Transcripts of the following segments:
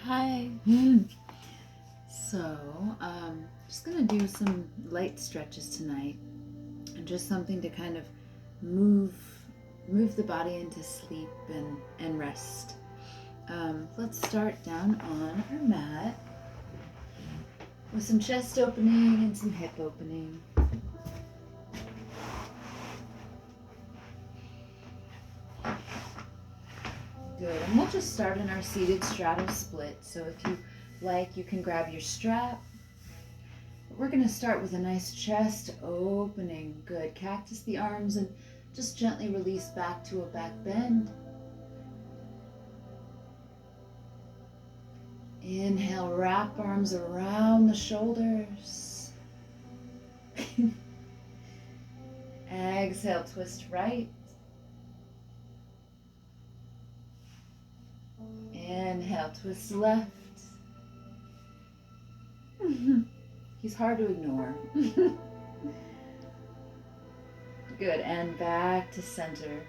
Hi. So, just gonna do some light stretches tonight, and just something to kind of move move the body into sleep and rest. Let's start down on our mat with some chest opening and some hip opening. Good, and we'll just start in our seated straddle split. So if you like, you can grab your strap. But we're gonna start with a nice chest opening. Good, cactus the arms and just gently release back to a back bend. Inhale, wrap arms around the shoulders. Exhale, twist right. Inhale, twist left. He's hard to ignore. Good, and back to center.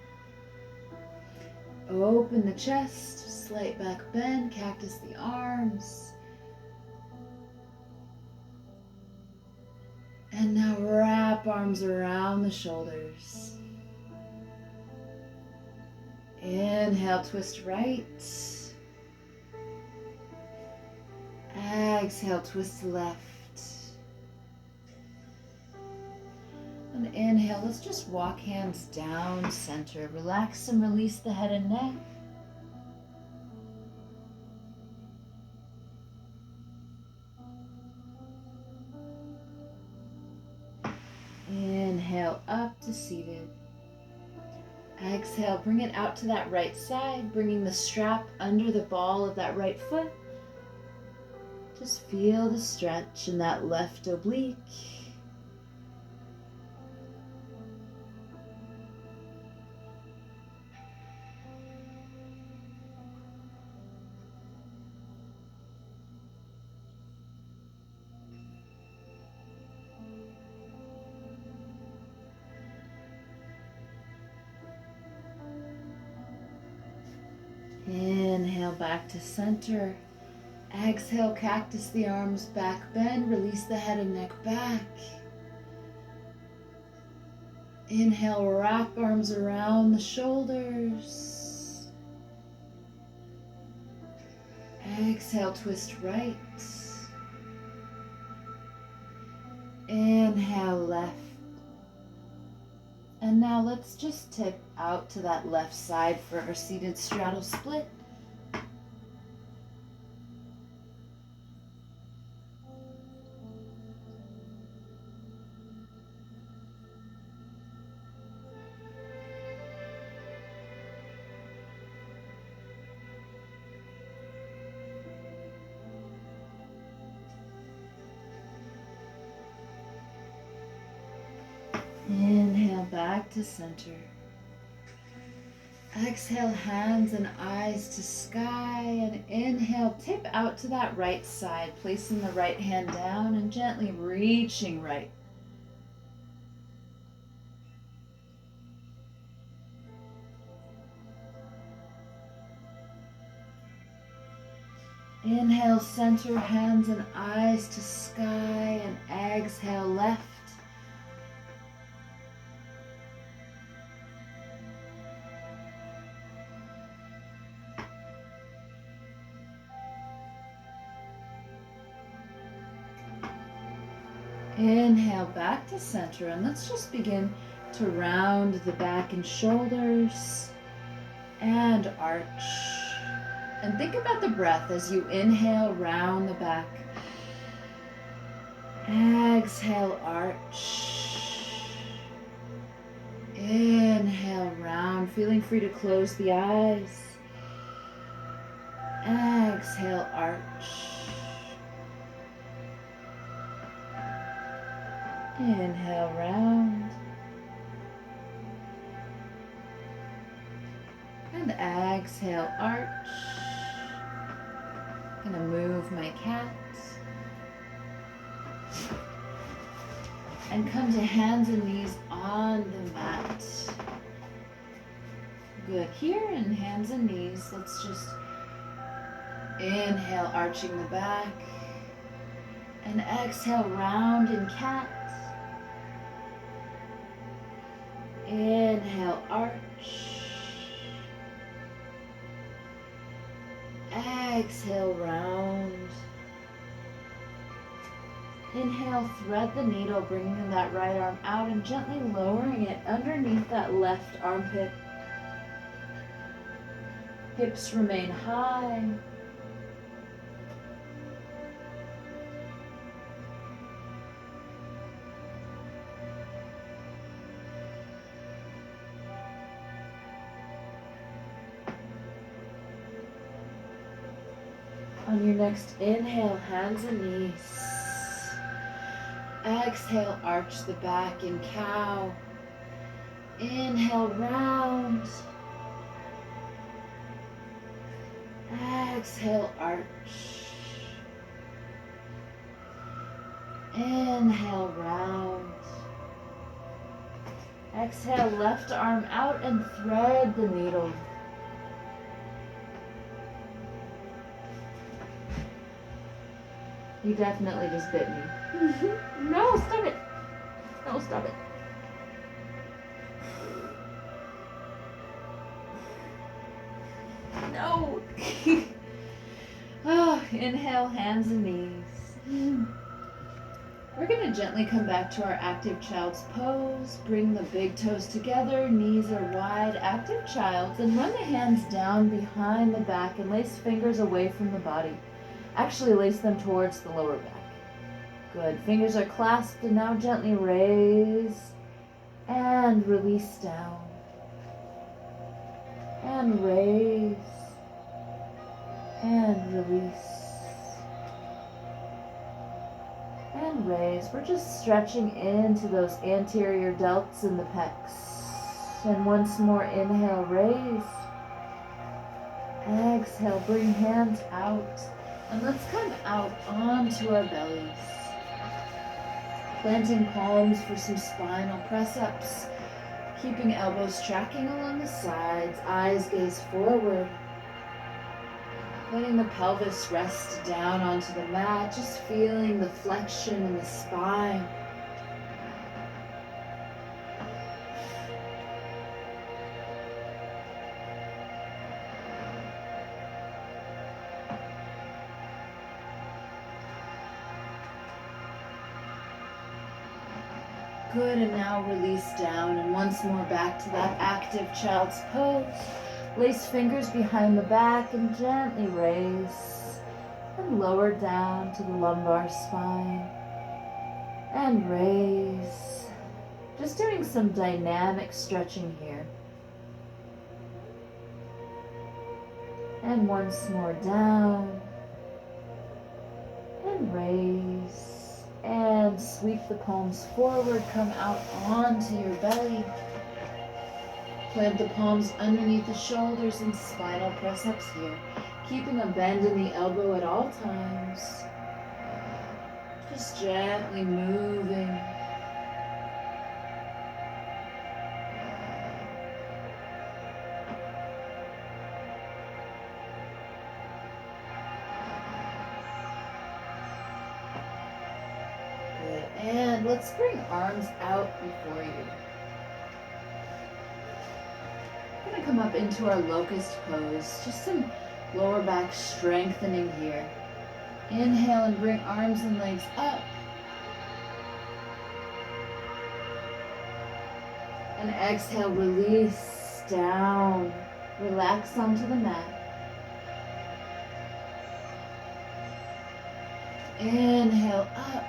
Open the chest, slight back bend, cactus the arms. And now wrap arms around the shoulders. Inhale, twist right. Exhale, twist left. And inhale, let's just walk hands down center. Relax and release the head and neck. Inhale, up to seated. Exhale, bring it out to that right side, bringing the strap under the ball of that right foot. Just feel the stretch in that left oblique. Inhale, back to center. Exhale, cactus the arms, back bend, release the head and neck back. Inhale, wrap arms around the shoulders. Exhale, twist right. Inhale, left. And now let's just tip out to that left side for our seated straddle split. Inhale, back to center. Exhale, hands and eyes to sky, and inhale, tip out to that right side, placing the right hand down and gently reaching right. Inhale, center, hands and eyes to sky, and exhale, left. Inhale, back to center, and let's just begin to round the back and shoulders and arch. And think about the breath as you inhale, round the back. Exhale, arch. Inhale, round, feeling free to close the eyes. Exhale, arch. Inhale, round. And exhale, arch. Gonna move my cat. And come to hands and knees on the mat. Good. Here in hands and knees, let's just Inhale, arching the back. And exhale, round in cat. Inhale, arch. Exhale, round. Inhale, thread the needle, bringing that right arm out and gently lowering it underneath that left armpit. Hips remain high. On your next inhale, hands and knees. Exhale, arch the back in cow. Inhale, round. Exhale, arch. Inhale, round. Exhale, left arm out and thread the needle. You definitely just bit me. No, stop it. No, stop it. No. Oh, inhale, hands and knees. We're going to gently come back to our active child's pose. Bring the big toes together, knees are wide, active child. Then run the hands down behind the back and lace fingers away from the body. Actually lace them towards the lower back. Good. Fingers are clasped and now gently raise and release down. And raise and release. And raise. We're just stretching into those anterior delts and the pecs. And once more, inhale, raise. Exhale, bring hands out. And let's come out onto our bellies. Planting palms for some spinal press-ups. Keeping elbows tracking along the sides. Eyes gaze forward. Letting the pelvis rest down onto the mat. Just feeling the flexion in the spine. Good, and now release down, and once more back to that active child's pose. Lace fingers behind the back and gently raise and lower down to the lumbar spine and raise. Just doing some dynamic stretching here. And once more down and raise. And sweep the palms forward, come out onto your belly. Plant the palms underneath the shoulders and spinal press-ups here. Keeping a bend in the elbow at all times. Just gently moving. And let's bring arms out before you. We're going to come up into our locust pose. Just some lower back strengthening here. Inhale and bring arms and legs up. And exhale, release down. Relax onto the mat. Inhale up.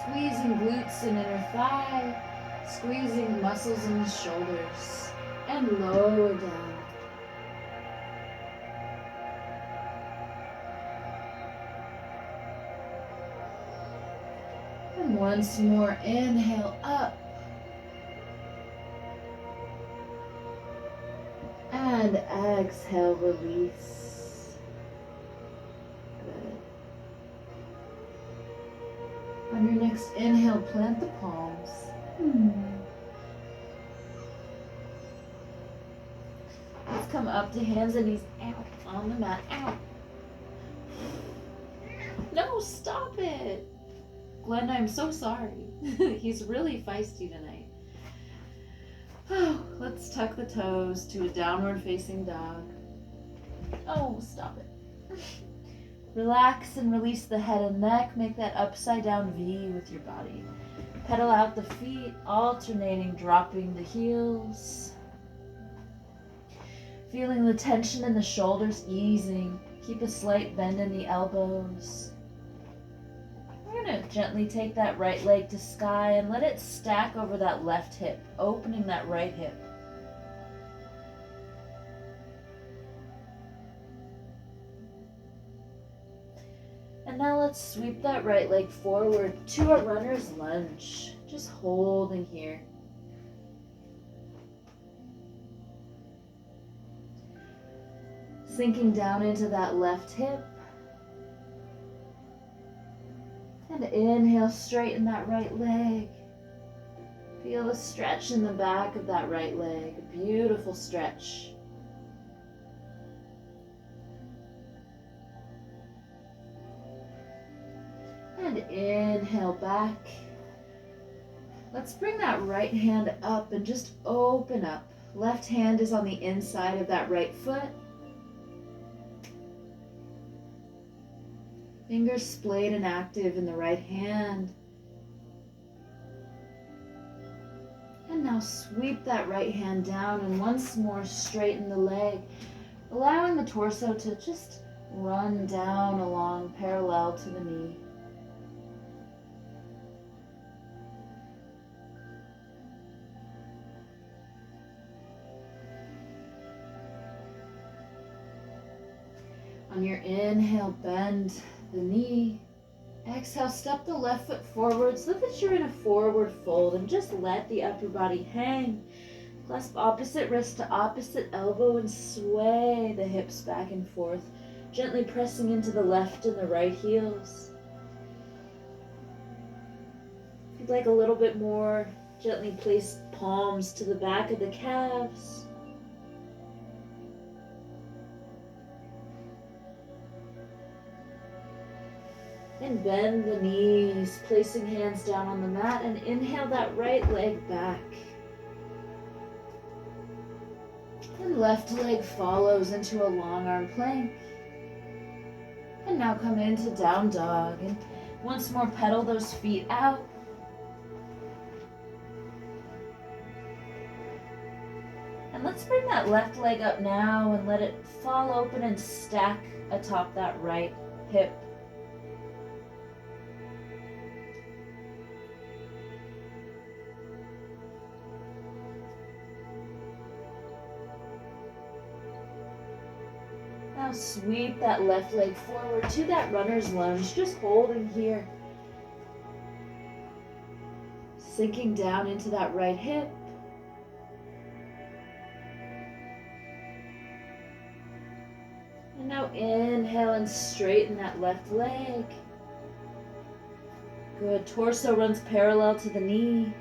Squeezing glutes and inner thigh, squeezing muscles in the shoulders, and lower down. And once more, inhale up. And exhale, release. On your next inhale, plant the palms. Let's come up to hands and knees out on the mat. Out. No, stop it. Glenn, I'm so sorry. He's really feisty tonight. Oh, let's tuck the toes to a downward facing dog. Oh, stop it. Relax and release the head and neck. Make that upside down V with your body. Pedal out the feet, alternating, dropping the heels. Feeling the tension in the shoulders easing. Keep a slight bend in the elbows. We're going to gently take that right leg to sky and let it stack over that left hip, opening that right hip. And now let's sweep that right leg forward to a runner's lunge. Just holding here. Sinking down into that left hip. And inhale, straighten that right leg. Feel the stretch in the back of that right leg. A beautiful stretch. And inhale back. Let's bring that right hand up and just open up. Left hand is on the inside of that right foot. Fingers splayed and active in the right hand. And now sweep that right hand down and once more straighten the leg, allowing the torso to just run down along parallel to the knee. On your inhale, bend the knee. Exhale, step the left foot forward so that you're in a forward fold and just let the upper body hang. Clasp opposite wrist to opposite elbow and sway the hips back and forth, gently pressing into the left and the right heels. If you'd like a little bit more, gently place palms to the back of the calves. And bend the knees, placing hands down on the mat, and inhale that right leg back. And left leg follows into a long arm plank. And now come into down dog, and once more pedal those feet out. And let's bring that left leg up now and let it fall open and stack atop that right hip. Now sweep that left leg forward to that runner's lunge, just holding here. Sinking down into that right hip. And now inhale and straighten that left leg. Good. Torso runs parallel to the knee.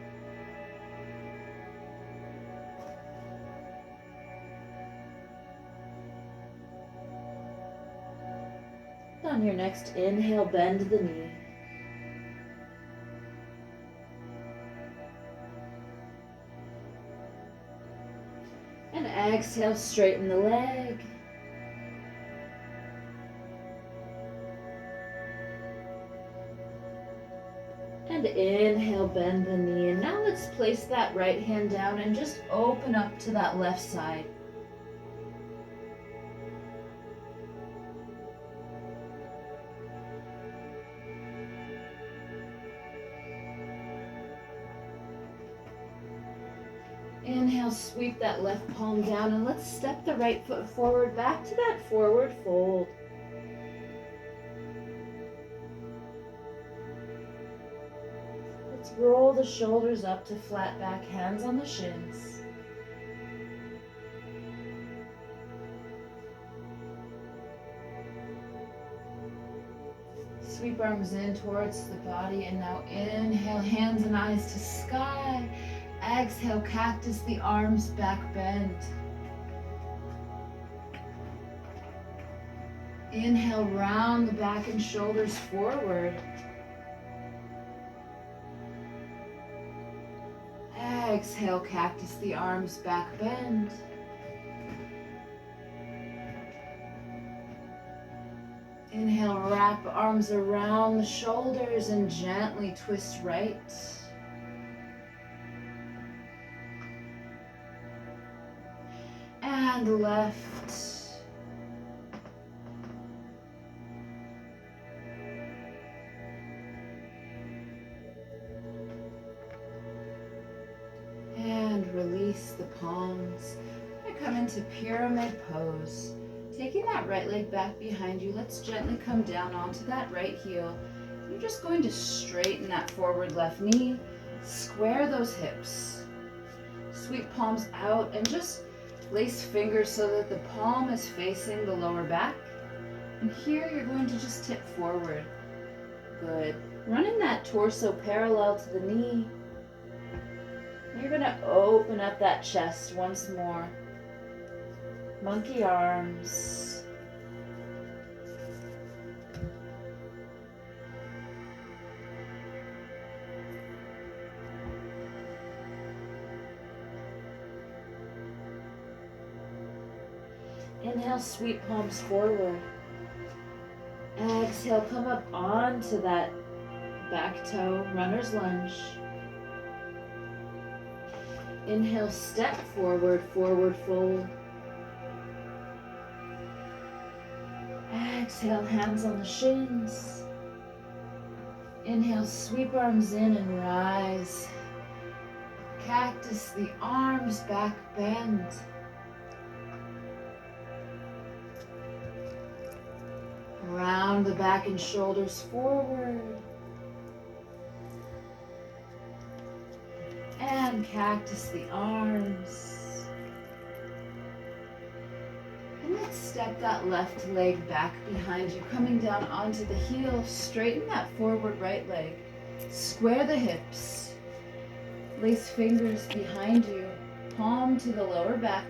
On your next inhale, bend the knee. And exhale, straighten the leg. And inhale, bend the knee. And now let's place that right hand down and just open up to that left side. Inhale, sweep that left palm down and let's step the right foot forward back to that forward fold. Let's roll the shoulders up to flat back, hands on the shins. Sweep arms in towards the body and now inhale, hands and eyes to sky. Exhale, cactus the arms back bend. Inhale, round the back and shoulders forward. Exhale, cactus the arms back, bend. Inhale, wrap arms around the shoulders and gently twist right. And left. And release the palms. I come into pyramid pose. Taking that right leg back behind you, let's gently come down onto that right heel. You're just going to straighten that forward left knee, square those hips. Sweep palms out and just lace fingers so that the palm is facing the lower back. And here you're going to just tip forward. Good. Running that torso parallel to the knee. You're going to open up that chest once more. Monkey arms. Inhale, sweep palms forward. Exhale, come up onto that back toe, runner's lunge. Inhale, step forward, forward fold. Exhale, hands on the shins. Inhale, sweep arms in and rise. Cactus the arms back, bend. Round the back and shoulders forward. And cactus the arms. And let's step that left leg back behind you, coming down onto the heel. Straighten that forward right leg. Square the hips. Lace fingers behind you. Palm to the lower back.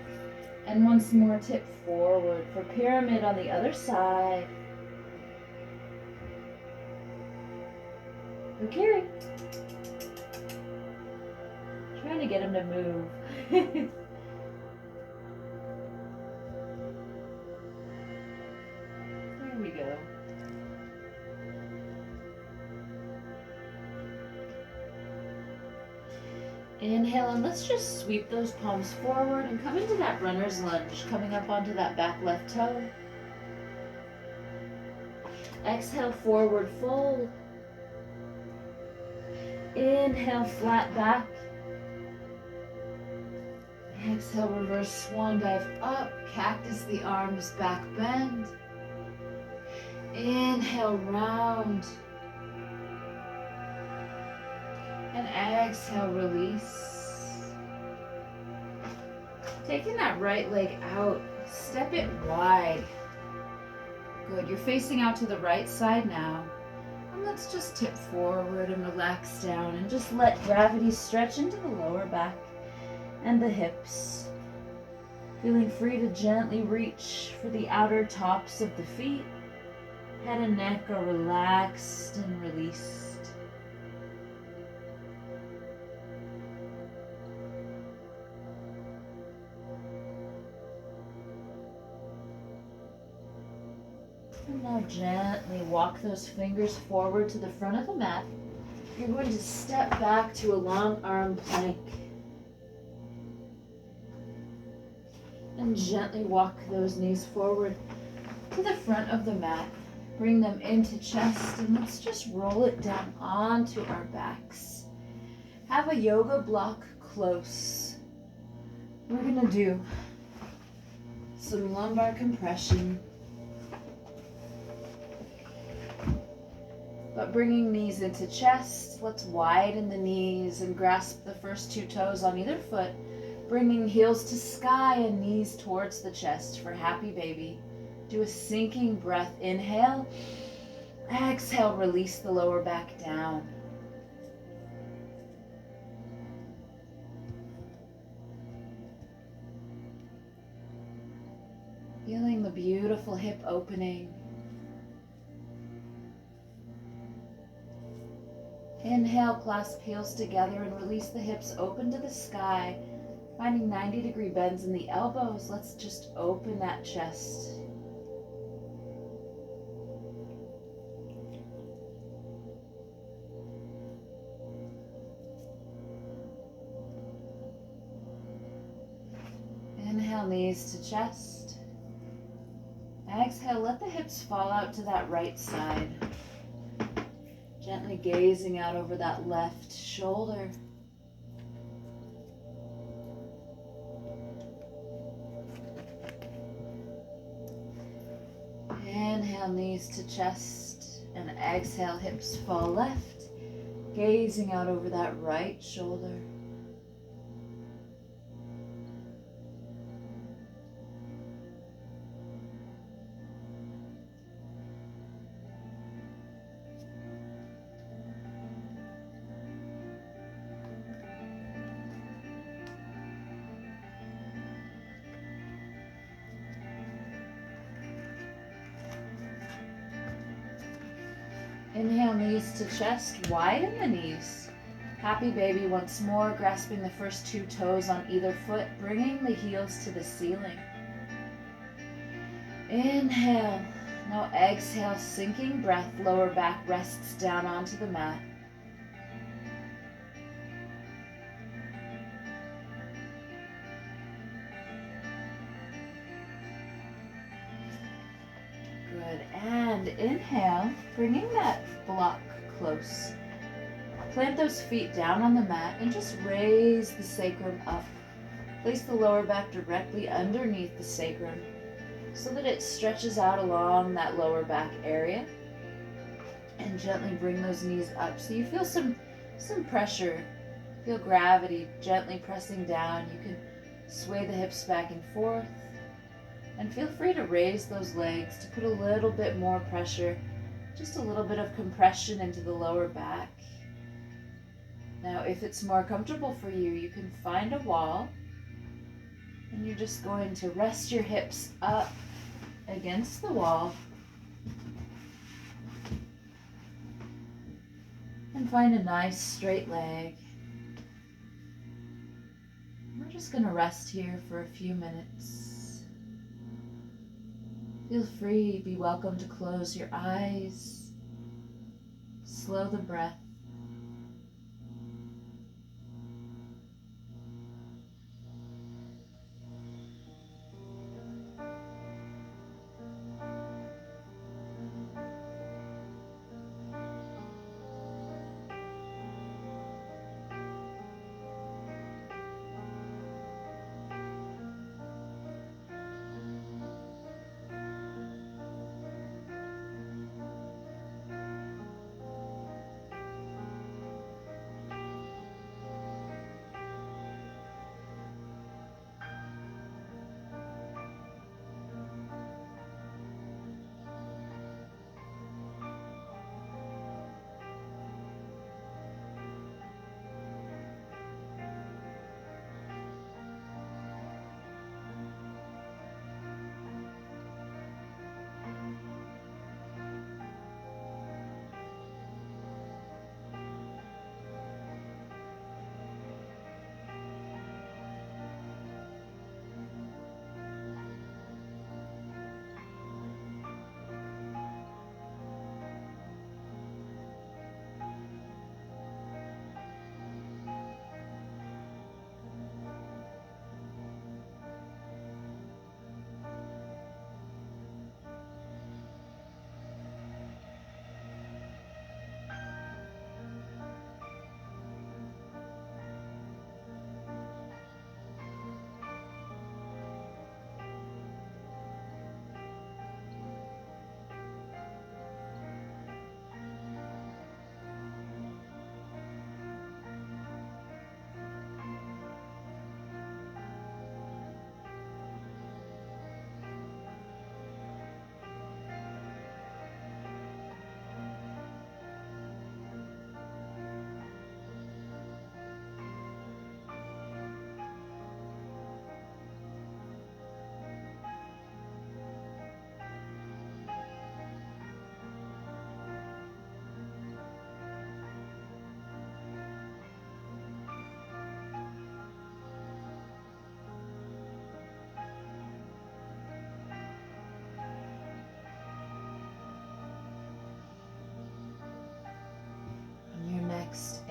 And once more, tip forward for pyramid on the other side. Okay. Trying to get him to move. There we go. Inhale, and let's just sweep those palms forward and come into that runner's lunge, coming up onto that back left toe. Exhale, forward fold. Inhale, flat back. Exhale, reverse swan dive up. Cactus the arms back, bend. Inhale, round. And exhale, release. Taking that right leg out, step it wide. Good, you're facing out to the right side now. And let's just tip forward and relax down and just let gravity stretch into the lower back and the hips. Feeling free to gently reach for the outer tops of the feet. Head and neck are relaxed and released. And now gently walk those fingers forward to the front of the mat. You're going to step back to a long arm plank. And gently walk those knees forward to the front of the mat. Bring them into chest and let's just roll it down onto our backs. Have a yoga block close. We're gonna do some lumbar compression. But bringing knees into chest, let's widen the knees and grasp the first two toes on either foot. Bringing heels to sky and knees towards the chest for happy baby. Do a sinking breath. Inhale. Exhale, release the lower back down. Feeling the beautiful hip opening. Inhale, clasp heels together and release the hips open to the sky. Finding 90-degree bends in the elbows. Let's just open that chest. Inhale, knees to chest. Exhale, let the hips fall out to that right side. Gently gazing out over that left shoulder. Inhale, knees to chest, and exhale, hips fall left, gazing out over that right shoulder. Inhale, knees to chest, widen the knees. Happy baby once more, grasping the first two toes on either foot, bringing the heels to the ceiling. Inhale. Now exhale, sinking breath, lower back rests down onto the mat. Good, and inhale, bringing that block close. Plant those feet down on the mat and just raise the sacrum up. Place the lower back directly underneath the sacrum so that it stretches out along that lower back area. And gently bring those knees up so you feel some pressure. Feel gravity gently pressing down. You can sway the hips back and forth. And feel free to raise those legs to put a little bit more pressure, just a little bit of compression into the lower back. Now, if it's more comfortable for you, you can find a wall and you're just going to rest your hips up against the wall and find a nice straight leg. We're just going to rest here for a few minutes. Feel free, be welcome to close your eyes. Slow the breath.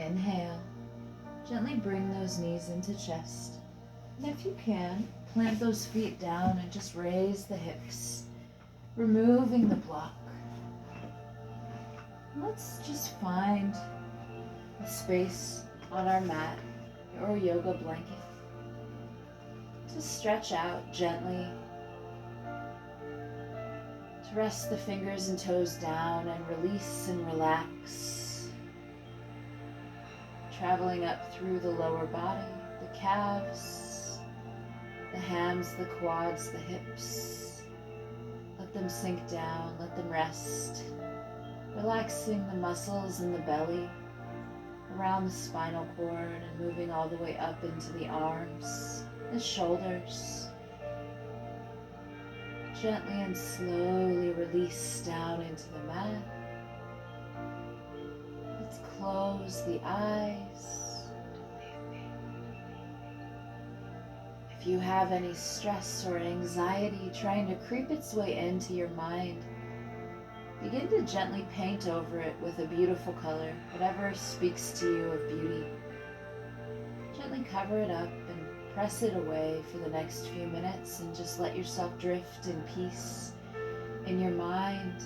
Inhale. Gently bring those knees into chest. And if you can, plant those feet down and just raise the hips, removing the block. Let's just find a space on our mat or yoga blanket to stretch out gently, to rest the fingers and toes down and release and relax, traveling up through the lower body, the calves, the hams, the quads, the hips. Let them sink down, let them rest, relaxing the muscles in the belly, around the spinal cord, and moving all the way up into the arms, the shoulders. Gently and slowly release down into the mat. Let's close the eyes. If you have any stress or anxiety trying to creep its way into your mind, begin to gently paint over it with a beautiful color, whatever speaks to you of beauty. Gently cover it up and press it away for the next few minutes and just let yourself drift in peace in your mind.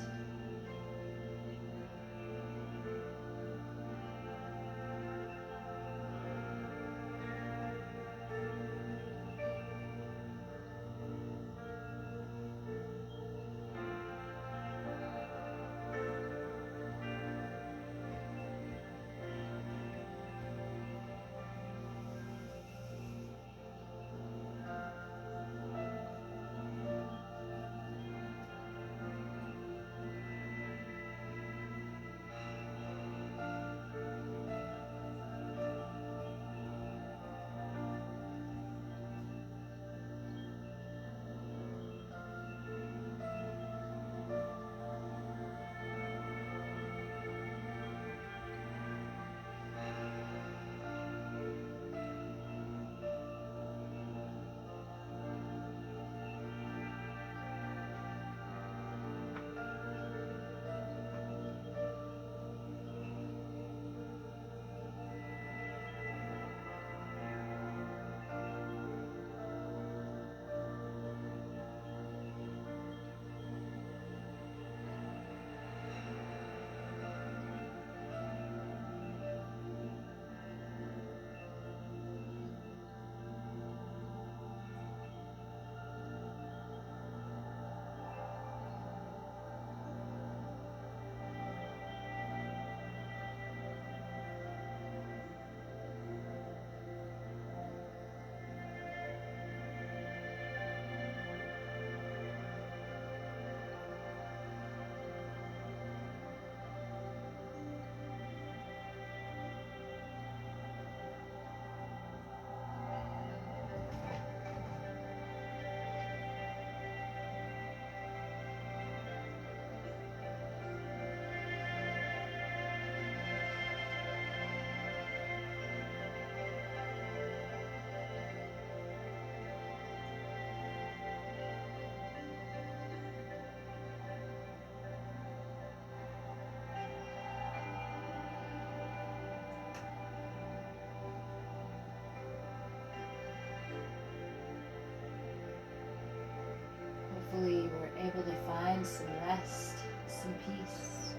Hopefully you were able to find some rest, some peace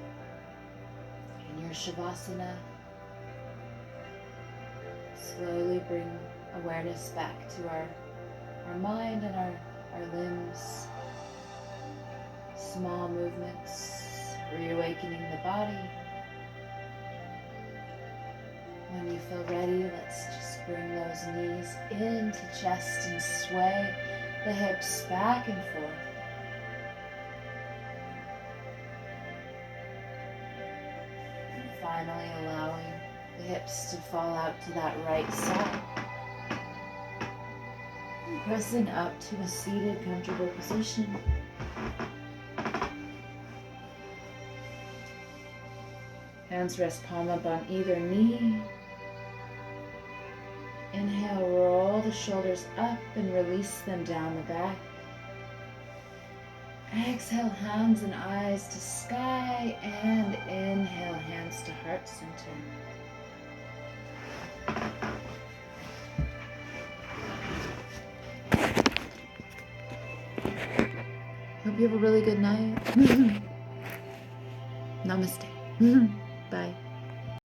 in your Shavasana. Slowly bring awareness back to our mind and our limbs. Small movements, reawakening the body. When you feel ready, let's just bring those knees into chest and sway the hips back and forth. And finally allowing the hips to fall out to that right side. And pressing up to a seated, comfortable position. Hands rest palm up on either knee. Inhale, roll the shoulders up and release them down the back. Exhale, hands and eyes to sky, and inhale, hands to heart center. Hope you have a really good night. Namaste. Bye.